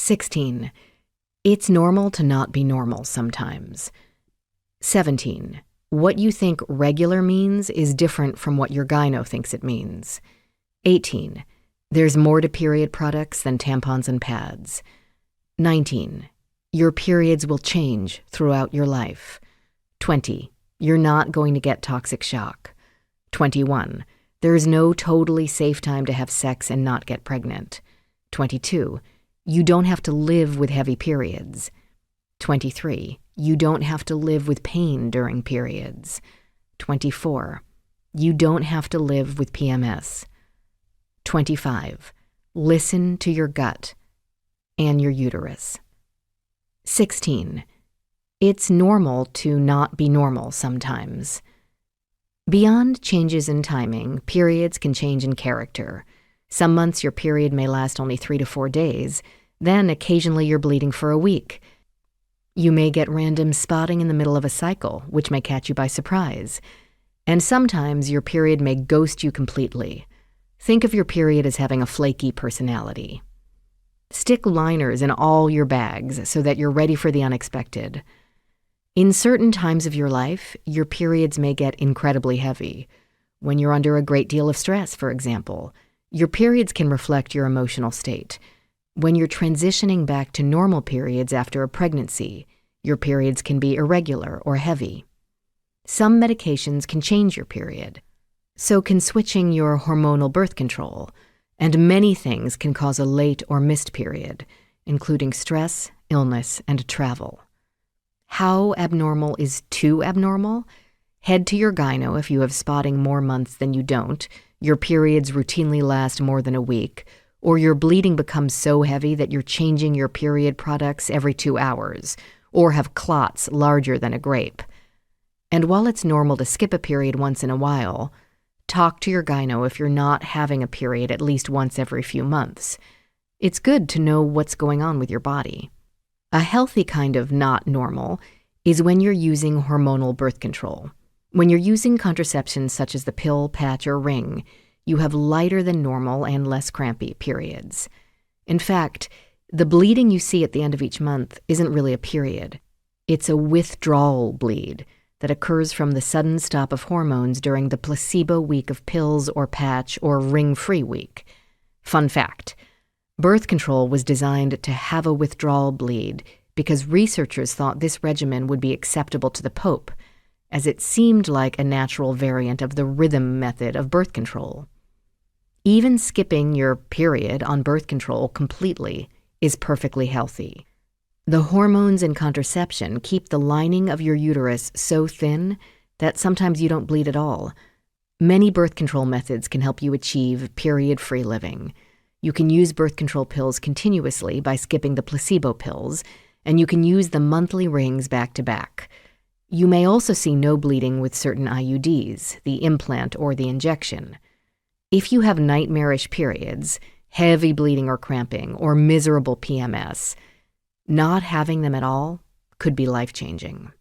16. It's normal to not be normal sometimes. 17. What you think regular means is different from what your gyno thinks it means. 18. There's more to period products than tampons and pads. 19. Your periods will change throughout your life. 20. You're not going to get toxic shock. 21. There is no totally safe time to have sex and not get pregnant. 22. You don't have to live with heavy periods. 23. You don't have to live with pain during periods. 24. You don't have to live with PMS. 25. Listen to your gut and your uterus. 16. It's normal to not be normal sometimes. Beyond changes in timing, periods can change in character. Some months your period may last only 3 to 4 days, then occasionally you're bleeding for a week. You may get random spotting in the middle of a cycle, which may catch you by surprise. And sometimes your period may ghost you completely. Think of your period as having a flaky personality. Stick liners in all your bags so that you're ready for the unexpected. In certain times of your life, your periods may get incredibly heavy. When you're under a great deal of stress, for example, your periods can reflect your emotional state. When you're transitioning back to normal periods after a pregnancy, your periods can be irregular or heavy. Some medications can change your period. So can switching your hormonal birth control, and many things can cause a late or missed period, including stress, illness, and travel. How abnormal is too abnormal? Head to your gyno if you have spotting more months than you don't, your periods routinely last more than a week, or your bleeding becomes so heavy that you're changing your period products every 2 hours, or have clots larger than a grape. And while it's normal to skip a period once in a while, talk to your gyno if you're not having a period at least once every few months. It's good to know what's going on with your body. A healthy kind of not normal is when you're using hormonal birth control. When you're using contraceptions such as the pill, patch, or ring, you have lighter than normal and less crampy periods. In fact, the bleeding you see at the end of each month isn't really a period. It's a withdrawal bleed that occurs from the sudden stop of hormones during the placebo week of pills or patch or ring-free week. Fun fact, birth control was designed to have a withdrawal bleed because researchers thought this regimen would be acceptable to the Pope, as it seemed like a natural variant of the rhythm method of birth control. Even skipping your period on birth control completely is perfectly healthy. The hormones in contraception keep the lining of your uterus so thin that sometimes you don't bleed at all. Many birth control methods can help you achieve period-free living. You can use birth control pills continuously by skipping the placebo pills, and you can use the monthly rings back-to-back. You may also see no bleeding with certain IUDs, the implant or the injection. If you have nightmarish periods, heavy bleeding or cramping, or miserable PMS, not having them at all could be life-changing.